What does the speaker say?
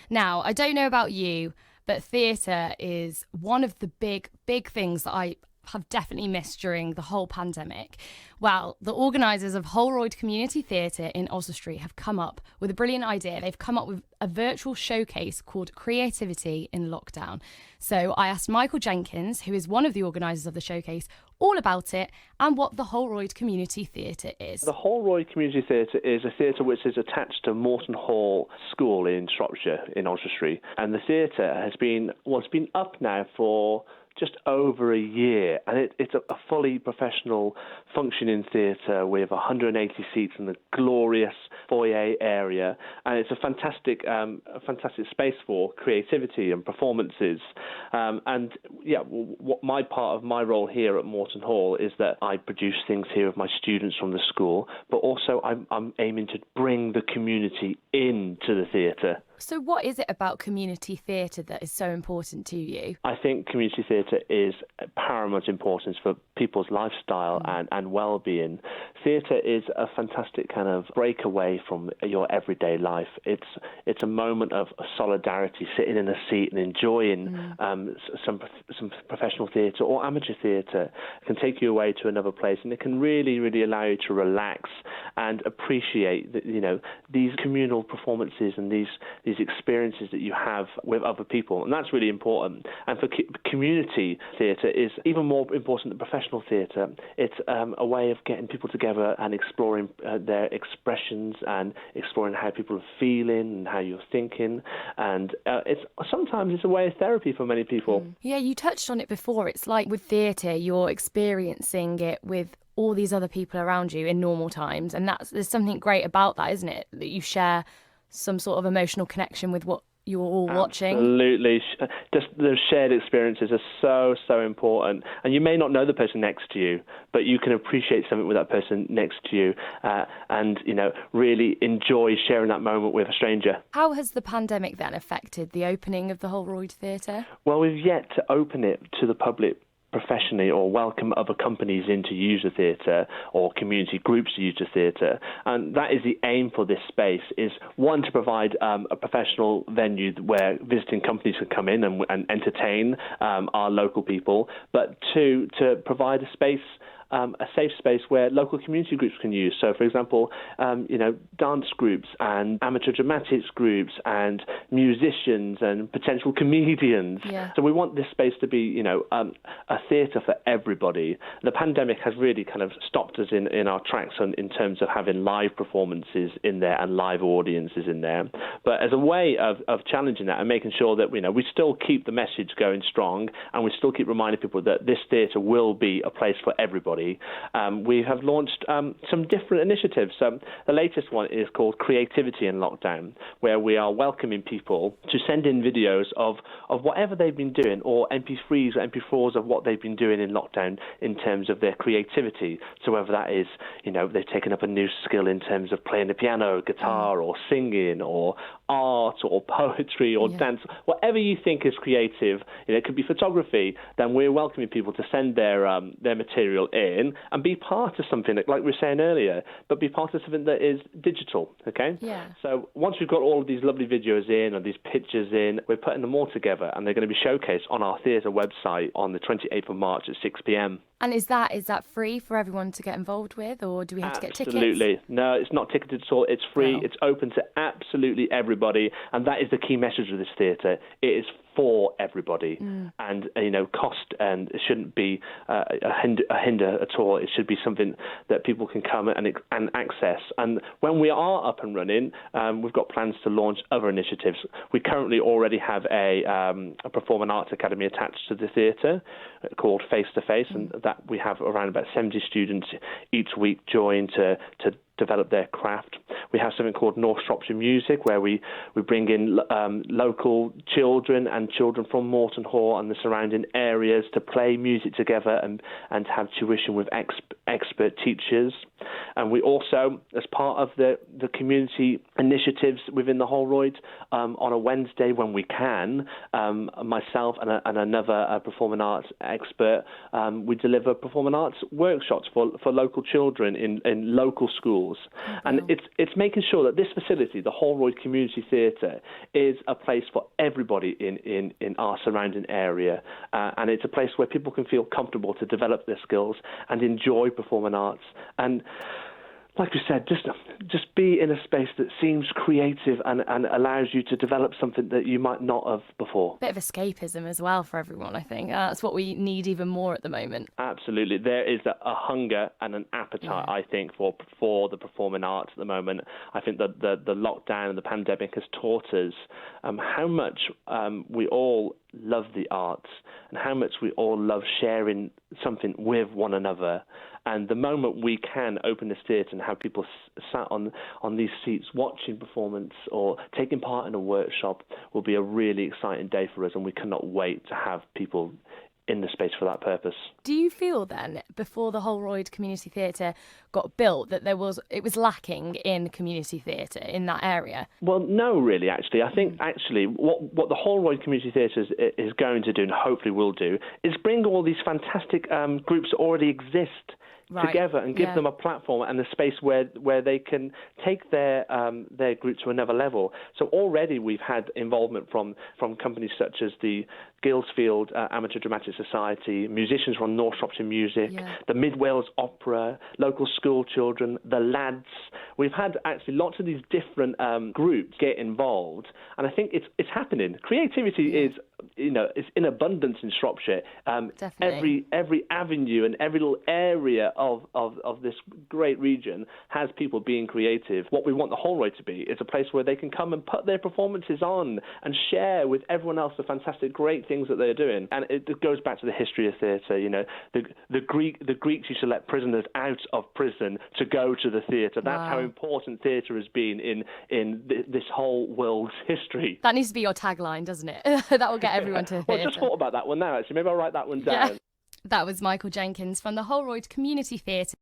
Now, I don't know about you, but theatre is one of the big things that I have definitely missed during the whole pandemic. Well, the organisers of Holroyd Community Theatre in Oswestry have come up with a brilliant idea. They've come up with a virtual showcase called Creativity in Lockdown. So I asked Michael Jenkins, who is one of the organisers of the showcase, all about it and what the Holroyd Community Theatre is. The Holroyd Community Theatre is a theatre which is attached to Morton Hall School in Shropshire in Oswestry. And the theatre has been, it's been up now for just over a year, and it's a fully professional functioning theatre with 180 seats in the glorious foyer area, and it's a fantastic space for creativity and performances. My part of my role here at Morton Hall is that I produce things here with my students from the school, but also I'm aiming to bring the community into the theatre. So what is it about community theatre that is so important to you? I think community theatre is paramount importance for people's lifestyle and well-being. Theatre is a fantastic kind of breakaway from your everyday life. It's a moment of solidarity, sitting in a seat and enjoying some professional theatre or amateur theatre. It can take you away to another place, and it can really, really allow you to relax and appreciate these communal performances and these experiences that you have with other people, and that's really important. And for community theatre is even more important than professional theatre. It's a way of getting people together and exploring their expressions and exploring how people are feeling and how you're thinking, and sometimes it's a way of therapy for many people. Yeah, you touched on it before. It's like with theatre, you're experiencing it with all these other people around you in normal times, and there's something great about that, isn't it? That you share some sort of emotional connection with what you're all watching. Absolutely. Just those shared experiences are so important. And you may not know the person next to you, but you can appreciate something with that person next to you and really enjoy sharing that moment with a stranger. How has the pandemic then affected the opening of the Holroyd Theatre? Well, we've yet to open it to the public professionally or welcome other companies in to use the theatre or community groups to use the theatre, and that is the aim for this space, is one, to provide a professional venue where visiting companies can come in and entertain our local people, but two, to provide a space, a safe space where local community groups can use. So, for example, dance groups and amateur dramatics groups and musicians and potential comedians. Yeah. So we want this space to be, a theatre for everybody. The pandemic has really kind of stopped us in our tracks in terms of having live performances in there and live audiences in there. But as a way of challenging that and making sure that we still keep the message going strong, and we still keep reminding people that this theatre will be a place for everybody, we have launched some different initiatives. The latest one is called Creativity in Lockdown, where we are welcoming people to send in videos of whatever they've been doing, or MP3s or MP4s of what they've been doing in lockdown in terms of their creativity. So whether that is, they've taken up a new skill in terms of playing the piano, guitar, or singing, or art, or poetry, or dance, whatever you think is creative, it could be photography, then we're welcoming people to send their material in and be part of something, like we were saying earlier, but be part of something that is digital, okay? Yeah. So once we've got all of these lovely videos in or these pictures in, we're putting them all together, and they're going to be showcased on our theatre website on the 28th of March at 6 p.m. And is that free for everyone to get involved with, or do we have to get tickets? Absolutely. No, it's not ticketed at all. It's free. Wow. It's open to absolutely everybody, and that is the key message of this theatre. It is for everybody, and cost, and it shouldn't be a hinder at all. It should be something that people can come and access. And when we are up and running, we've got plans to launch other initiatives. We currently already have a performing arts academy attached to the theatre called Face to Face, and that we have around about 70 students each week join to develop their craft. We have something called North Shropshire Music, where we bring in local children and children from Morton Hall and the surrounding areas to play music together and have tuition with expert teachers. And we also, as part of the community initiatives within the Holroyd, on a Wednesday when we can, myself and another performing arts expert, we deliver performing arts workshops for local children in local schools. And it's making sure that this facility, the Holroyd Community Theatre, is a place for everybody in our surrounding area, and it's a place where people can feel comfortable to develop their skills and enjoy performing arts. And like we said, just be in a space that seems creative and allows you to develop something that you might not have before. Bit of escapism as well for everyone, I think. That's what we need even more at the moment. Absolutely. There is a hunger and an appetite, I think, for the performing arts at the moment. I think that the lockdown and the pandemic has taught us how much we all love the arts and how much we all love sharing something with one another. And the moment we can open this theatre and have people sat on these seats watching performance or taking part in a workshop will be a really exciting day for us, and we cannot wait to have people in the space for that purpose. Do you feel then, before the Holroyd Community Theatre got built, that it was lacking in community theatre in that area? Well, no, really, actually. I think actually what the Holroyd Community Theatre is going to do, and hopefully will do, is bring all these fantastic groups that already exist together and give them a platform and a space where they can take their group to another level. So already we've had involvement from companies such as the Guilsfield Amateur Dramatic Society, musicians from North Shropshire Music, the Mid Wales Opera, local school children, the Lads. We've had actually lots of these different groups get involved, and I think it's happening. Creativity is in abundance in Shropshire. Definitely. Every avenue and every little area of this great region has people being creative. What we want the Holroyd to be is a place where they can come and put their performances on and share with everyone else the fantastic, great things that they're doing. And it goes back to the history of theatre. The Greeks used to let prisoners out of prison to go to the theatre. That's how important theatre has been in this whole world's history. That needs to be your tagline, doesn't it? That will get everyone to the theatre. Well, I just thought about that one now, actually. Maybe I'll write that one down. That was Michael Jenkins from the Holroyd Community Theatre.